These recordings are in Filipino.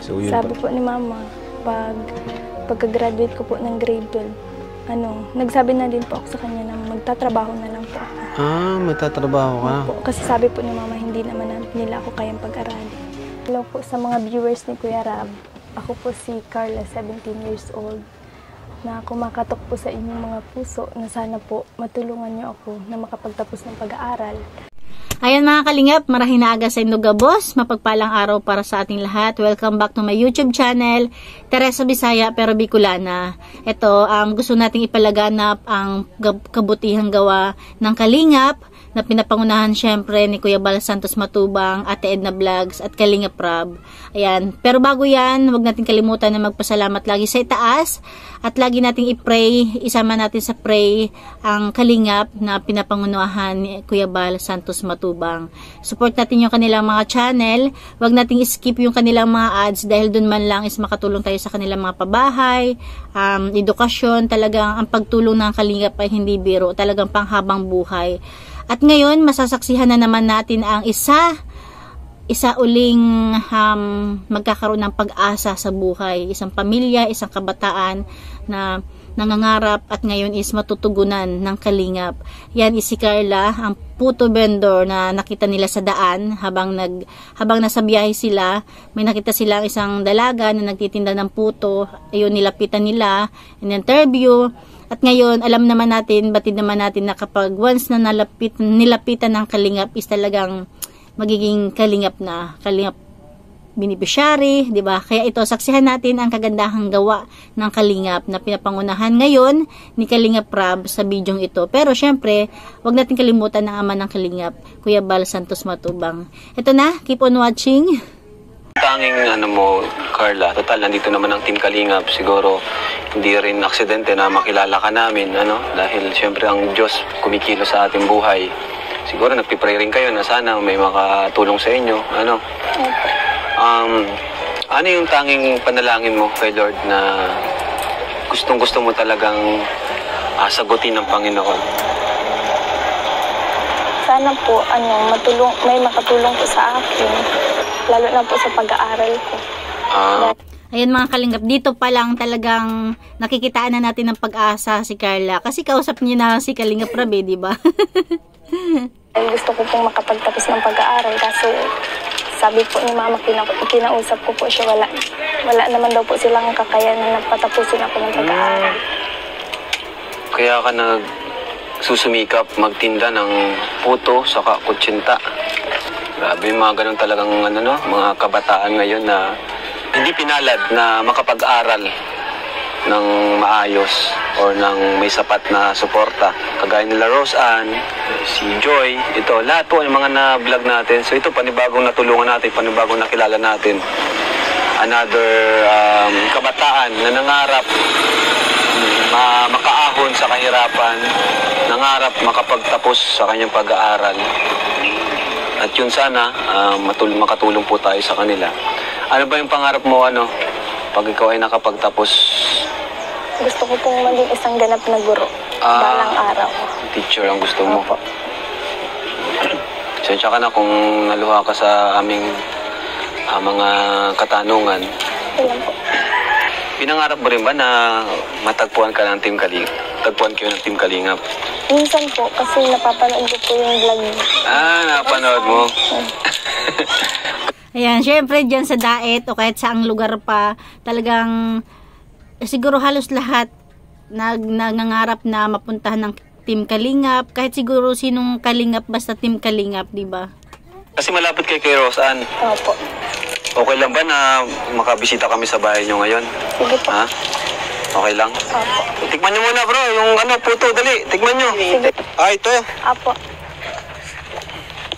So, yun Sabi po ni Mama, pagka-graduate ko po ng grade 12, nagsabi na din po ako sa kanya na magtatrabaho na lang po ako. Magtatrabaho ka? Opo, kasi sabi po ni Mama, hindi naman nila ako kayang pag-aralin. Hello po sa mga viewers ni Kuya Rab. Ako po si Carla, 17 years old, na kumakatok po sa inyong mga puso na sana po matulungan niyo ako na makapagtapos ng pag-aaral. Ayan mga kalingap, marahing naaga sa Indog Boss, mapagpalang araw para sa ating lahat. Welcome back to my YouTube channel, Teresa Bisaya pero Bicolana. Ito, gusto nating ipalaganap ang kabutihang gawa ng kalingap na pinapangunahan syempre ni Kuya Bal Santos Matubang, Ate Edna Vlogs at Kalingap Rab. Ayan, pero bago yan, huwag natin kalimutan na magpasalamat lagi sa itaas at lagi nating i-pray, isama natin sa pray ang kalingap na pinapangunahan ni Kuya Bal Santos Matubang. Support natin yung kanilang mga channel, huwag nating skip yung kanilang mga ads dahil dun man lang is makatulong tayo sa kanilang mga pabahay, edukasyon. Talagang ang pagtulong ng kalingap ay hindi biro, talagang panghabang buhay. At ngayon, masasaksihan na naman natin ang isa uling magkakaroon ng pag-asa sa buhay. Isang pamilya, isang kabataan na nangangarap at ngayon is matutugunan ng kalingap. Yan is si Carla, ang puto vendor na nakita nila sa daan habang nasa biyahe sila. May nakita silang isang dalaga na nagtitinda ng puto. Ayun, nilapitan nila in interview. At ngayon, alam naman natin, batid naman natin na kapag once na nilapitan ng kalingap is talagang magiging kalingap beneficiary, di ba? Kaya ito, saksihan natin ang kagandahang gawa ng kalingap na pinapangunahan ngayon ni Kalingap Rab sa bidyong ito. Pero syempre, wag natin kalimutan ang ama ng kalingap, Kuya Bal Santos Matubang. Ito na, keep on watching. Tanging mo, Carla, total nandito naman ang Team Kalingap. Siguro hindi rin aksidente na makilala ka namin, dahil syempre ang Diyos kumikilo sa ating buhay. Siguro nagpipray rin kayo na sana may makatulong sa inyo, ano yung tanging panalangin mo kay Lord na gustong-gusto mo talagang sagutin ng Panginoon? Sana po, may makatulong po sa akin, lalo na po sa pag-aaral ko. Ayan mga kalingap, dito pa lang talagang nakikitaan na natin ng pag-asa si Carla. Kasi kausap niya na si Kalingap Rab, di ba? Gusto ko pong makapagtapos ng pag-aaral kasi sabi po ni Mama, kinausap ko po siya, wala naman daw po silang kakayanan na patapusin ako ng pag-aaral. Kaya ka susumikap magtinda ng puto saka kutsinta. Grabe, mga ganun talagang mga kabataan ngayon na hindi pinalad na makapag-aral ng maayos or ng may sapat na suporta. Kagaya nila Rose Ann, si Joy, ito, lahat po yung mga na-vlog natin. So ito, panibagong natulungan natin, panibagong nakilala natin. Another kabataan na nangarap makaahon sa kahirapan, nangarap makapagtapos sa kanyang pag-aaral. At yun sana, makatulong po tayo sa kanila. Ano ba yung pangarap mo, pag ikaw ay nakapagtapos? Gusto ko pong maging isang ganap na guro, balang araw. Teacher ang gusto mo? Opo. Sensya ka na kung naluha ka sa aming mga katanungan. Ilan po? Pinangarap mo rin ba na matagpuan ka ng Team Kalingap? Tagpuan kayo ng Team Kalingap? Minsan po, kasi napapanood ko po yung vlog. Napanood mo? Ayan, syempre dyan sa Daet o kahit saang lugar pa, talagang siguro halos lahat nangangarap na mapuntahan ng Team Kalingap. Kahit siguro sinong Kalingap, basta Team Kalingap, di ba? Kasi malapit kay Rose Ann. Opo. Okay lang ba na makabisita kami sa bahay nyo ngayon? Sige po. Okay lang? Opo. Tikman nyo muna bro, yung puto, dali, tikman nyo. Sige. Ito. Opo.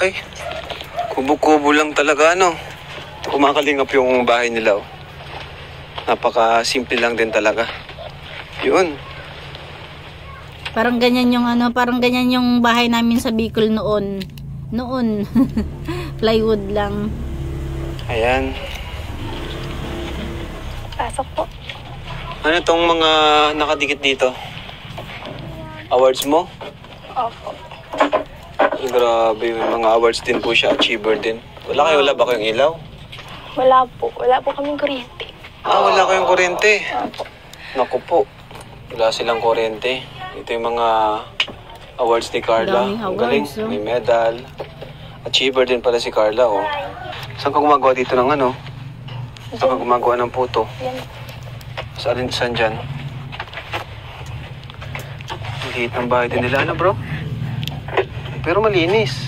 Ay, kubo-kubo lang talaga, Kumakalingap yung bahay nila, Napaka-simple lang din talaga. Yun. Parang ganyan yung bahay namin sa Bicol noon. Plywood lang. Ayan. Pasok po. Ano tong mga nakadikit dito? Awards mo? Opo. Grabe, may mga awards din po siya. Achiever din. Wala ba kayong ilaw? Wala po. Wala po kaming kuryente. Wala kayong kuryente. Opo. Naku po. Wala silang kuryente. Ito yung mga awards ni Carla. Daming Ang galing. awards, oh. May medal. Achiever din pala si Carla, oh. Saan ka gumagawa dito ng ano? Saan ka gumagawa ng puto? Yan. Saan dyan? Ang liit ng bahay din nila, ano bro? Pero malinis.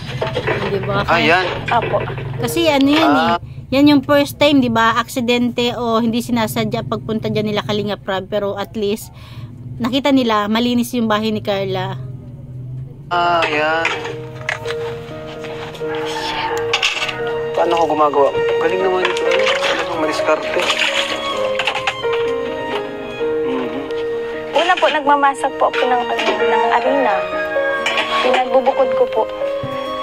Di ba? Yan. Opo. Kasi ano yan eh. Yan yung first time, di ba? Aksidente o hindi sinasadya pagpunta dyan nila Kalingap Rab. Pero at least, nakita nila, malinis yung bahay ni Carla. Yan. Paano ko gumagawa? Galing naman ito. Talagang madiskarte. Una po, nagmamasak po ako ng arena. Pinagbubukod ko po.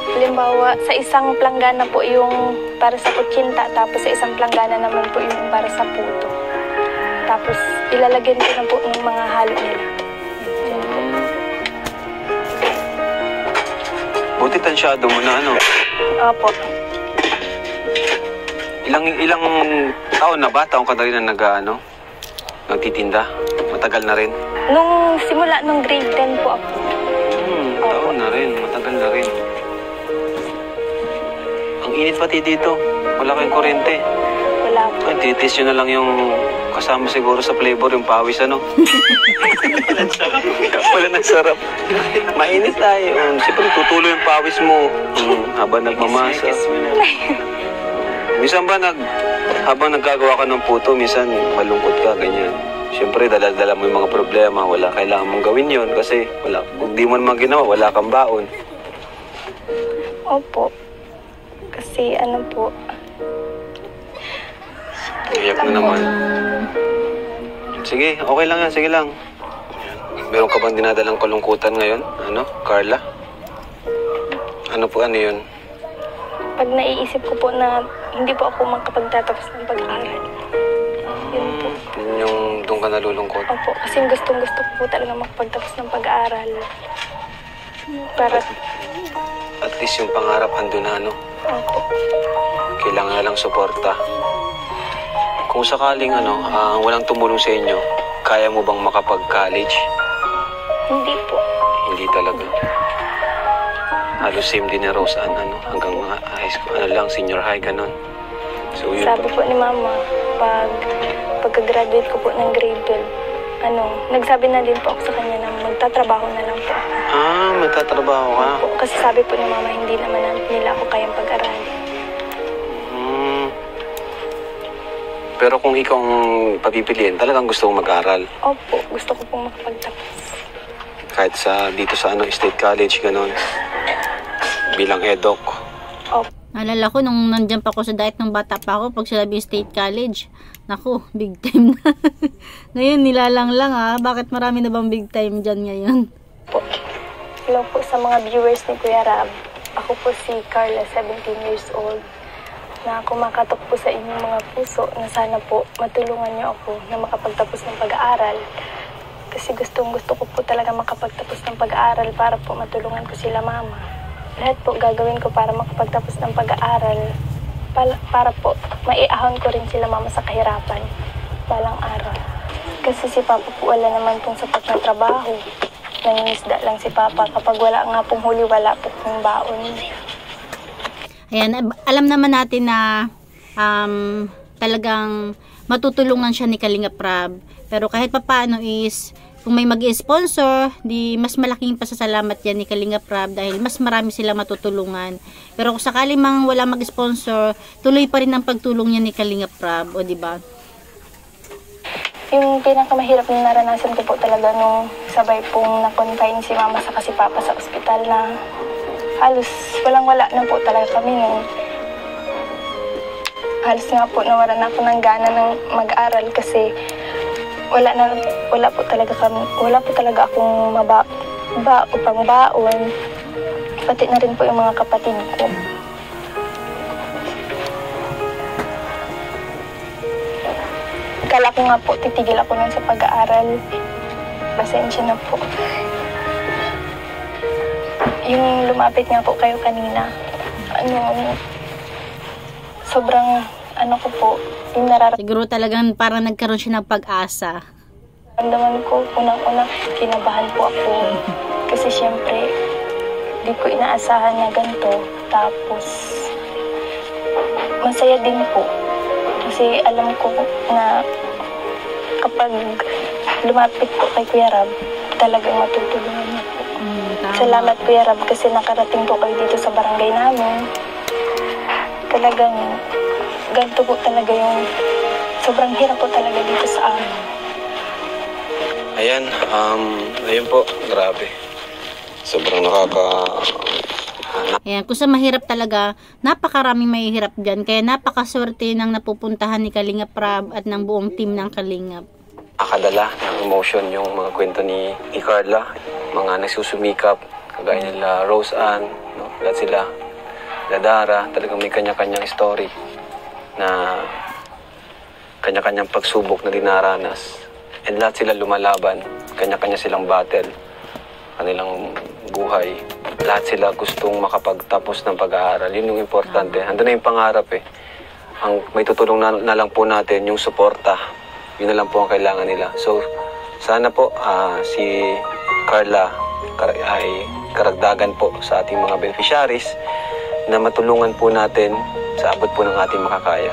Halimbawa, sa isang planggana po yung para sa kutsinta, tapos sa isang planggana naman po yung para sa puto. Tapos, ilalagyan ko na po ng mga halo nila. Buti tansyado mo na ano. Opo. Ilang taon na ba? Taon ka na rin na nagtitinda? Matagal na rin? Simula nung grade 10 po ako. Taon na rin. Matagal na rin. Ang init pati dito. Wala kayong kuryente. Wala po. Ay, titis nyo na lang yung kasama siguro sa flavor, yung pawis, ano? Wala nang sarap. Mainit tayo. Siyempre, tutuloy yung pawis mo habang nagmamasa. Minsan ba, habang naggagawa ka ng puto, minsan malungkot ka, ganyan. Siyempre, dala-dala mo yung mga problema. Wala kailangan mong gawin yon kasi kung di mo naman ginawa, wala kang baon. Opo. Kasi ano po, Iyak na naman. Sige, okay lang yan. Sige lang. Meron ka bang dinadalang kalungkutan ngayon? Ano, Carla? Ano yun? pag naiisip ko po na hindi po ako makapagtatapos ng pag-aaral. Yun po. Yun yung doon ka nalulungkot. Opo, kasi gustong-gusto ko po talaga makapagtapos ng pag-aaral. Para, At least yung pangarap andun na, ano? opo. Kailangan na lang suporta. Kung sakaling walang tumulong sa inyo, kaya mo bang makapag-college? Hindi po. Hindi talaga. Halos same din ni Rose hanggang high school, senior high, ganon. So, yun Sabi po ni Mama, pagka-graduate ko po ng grade 12, nagsabi na din po ako sa kanya na magtatrabaho na lang po ako. Magtatrabaho ka? Opo, kasi sabi po ni Mama, hindi naman nila ako kayang pag-aralin. Pero kung ikaw ang papipiliin, talagang gusto mong mag-aral? Opo, gusto ko pong makapagtapos. Kahit dito sa State College, ganon. Bilang edok. Opo. Naalala ko nung nandyan pa ako sa diet ng bata pa ako, pag sinabi State College, naku, big time na. Ngayon, nilalang lang bakit marami na bang big time dyan ngayon? Po. Hello po sa mga viewers ni Kuya Rab. Ako po si Carla, 17 years old, na kumakatok po sa inyong mga puso na sana po matulungan niyo ako na makapagtapos ng pag-aaral. Kasi gustong-gusto ko po talaga makapagtapos ng pag-aaral para po matulungan ko sila Mama. Lahat po gagawin ko para makapagtapos ng pag-aaral para po maiahon ko rin sila Mama sa kahirapan balang araw. Kasi si Papa po wala naman pong sapat na trabaho. Nangingisda lang si Papa. Kapag wala nga pong huli, wala po pong baon. Ayan, alam naman natin na talagang matutulungan siya ni Kalingap Rab. Pero kahit papaano is, kung may mag-sponsor, di mas malaking pasasalamat yan ni Kalingap Rab dahil mas marami sila matutulungan. Pero kung sakali mang wala mag-sponsor, tuloy pa rin ang pagtulong niya ni Kalingap Rab, o diba? Yung pinakamahirap na naranasan ko po talaga nung sabay pong na-confine si Mama sa si Papa sa ospital na halos walang-wala na po talaga kami nung halos nga po nawala na ako ng gana ng mag-aral kasi wala po talaga akong upang baon, pati na rin po yung mga kapatid ko. Kala ko nga po titigil ako nun sa pag-aaral. Pasensya na po. Yung lumapit nga po kayo kanina, sobrang ano ko po, yung nararamdaman Siguro talagang parang nagkaroon siya ng pag-asa. ko, unang-una, kinabahan po ako. Kasi syempre, di ko inaasahan na ganito. Tapos, masaya din po. Kasi alam ko na kapag lumapit po kay Kuya Rab, talagang matutulungan niyo po. Tama. Salamat Kuya Rab kasi nakarating po kayo dito sa barangay namin. Talagang ganito po talaga yung sobrang hirap po talaga dito sa amin. Ayan, ayun po, grabe. Sobrang Ayan, kung sa mahirap talaga, napakaraming mahihirap dyan. Kaya napakaswerte ng napupuntahan ni Kalingap Rab at ng buong team ng Kalingap. nakadala ng emotion yung mga kwento ni Carla. Mga nagsusumikap, kagaya nila Rose Ann, no? Lahat sila, Ladara, talagang may kanya-kanyang story na kanya-kanyang pagsubok na dinaranas. And lahat sila lumalaban, kanya-kanya silang battle, kanilang buhay. Lahat sila gustong makapagtapos ng pag-aaral. Yun yung importante. Andun na yung pangarap eh. Ang may tutulong na lang po natin yung suporta. Yun na lang po ang kailangan nila. So, sana po si Carla ay karagdagan po sa ating mga beneficiaries na matulungan po natin sa abot po ng ating makakaya.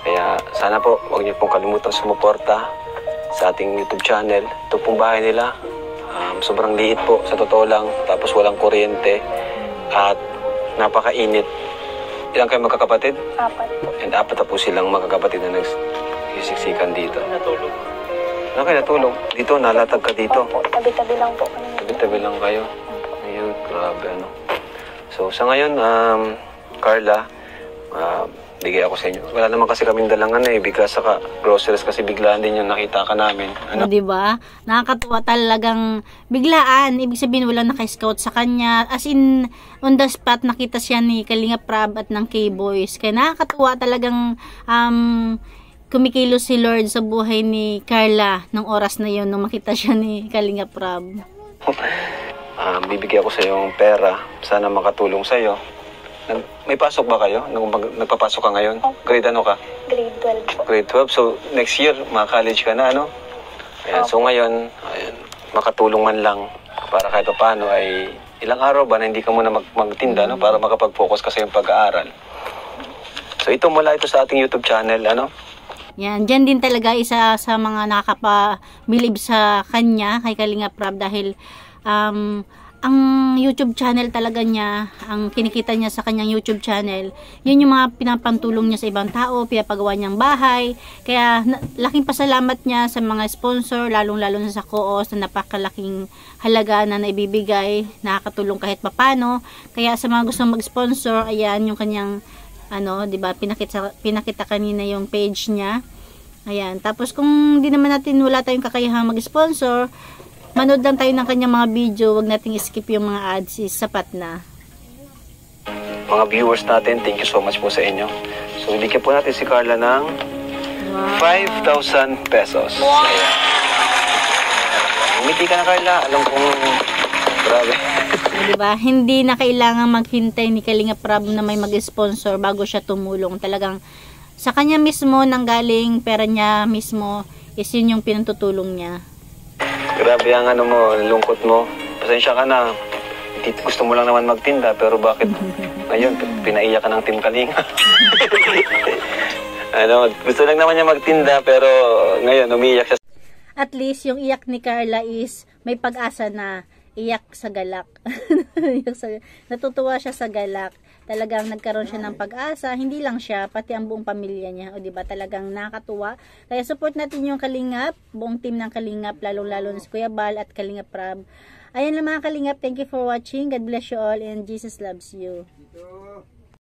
Kaya sana po, huwag niyo pong kalimutang sumuporta sa ating YouTube channel. Ito pong bahay nila. Sobrang liit po, sa totoo lang. Tapos walang kuryente at napakainit. Ilang kayo magkakapatid? 4 po. And 4 na po silang magkakapatid na nagsisiksikan dito. Natulog. Ano kayo natulog? Dito, nalatag ka dito. Opo, tabi-tabi lang po kami. Tabi-tabi lang kayo. Ayun, grabe ano. So, sa ngayon, Carla, bigay ako sa inyo. Wala naman kasi kaming dalangan eh. Bigla sa groceries kasi biglaan din yung nakita ka namin. Ano? O, diba? Nakakatuwa talagang biglaan. Ibig sabihin, wala naka-scout sa kanya. As in, on the spot, nakita siya ni Kalingap Rab at ng K-Boys. Kaya nakakatuwa talagang kumikilos si Lord sa buhay ni Carla nung oras na yun, nung makita siya ni Kalingap Rab. Bibigyan ko sa yung pera. Sana makatulong sa iyo. May pasok ba kayo? Nagpapasok ka ngayon? Grade ano ka? Grade 12 po. Grade 12. So, next year, maka-college ka na, ano? Ayan, so ngayon, ayan, makatulong man lang para kahit paano ay ilang araw ba na hindi ka muna magtinda, no? Para makapag-focus ka sa iyong pag-aaral. So, ito mula ito sa ating YouTube channel, ano? Yan, dyan din talaga isa sa mga nakakapabilib sa kanya, kay Kalingap Rab, dahil ang YouTube channel talaga niya, ang kinikita niya sa kanyang YouTube channel, yun yung mga pinapantulong niya sa ibang tao, pinapagawa niyang bahay. Kaya laking pasalamat niya sa mga sponsor, lalong-lalo na sa COOS na napakalaking halaga na naibibigay, nakakatulong kahit papano. Kaya sa mga gustong mag-sponsor, ayan yung kanyang di ba, pinakita kanina yung page niya. Ayan, tapos kung di naman natin wala tayong kakayahang mag-sponsor, manood lang tayo ng kanyang mga video, wag nating skip yung mga ads, sapat na. Mga viewers natin, thank you so much po sa inyo. So, bigyan po natin si Carla ng 5,000 pesos. Ayan. Umiti ka na, Carla. Alam kong grabe. Diba? Hindi na kailangan maghintay ni Kalingap Rab na may mag-sponsor bago siya tumulong. Talagang sa kanya mismo nanggaling pera niya mismo, is yun yung pinantutulong niya. Grabe ang mo, lungkot mo. Pasensya ka na. Gusto mo lang naman magtinda, pero bakit ngayon pinaiyak ka ng Team Kalinga? Gusto lang naman niya magtinda, pero ngayon umiiyak siya. At least yung iyak ni Carla is may pag-asa na iyak sa galak. Natutuwa siya sa galak. Talagang nagkaroon siya ng pag-asa, hindi lang siya, pati ang buong pamilya niya. O diba, talagang nakakatuwa. Kaya support natin yung Kalingap, buong team ng Kalingap, lalong-lalo na si Kuya Bal at Kalingap Rab. Ayan lang mga Kalingap, thank you for watching. God bless you all and Jesus loves you.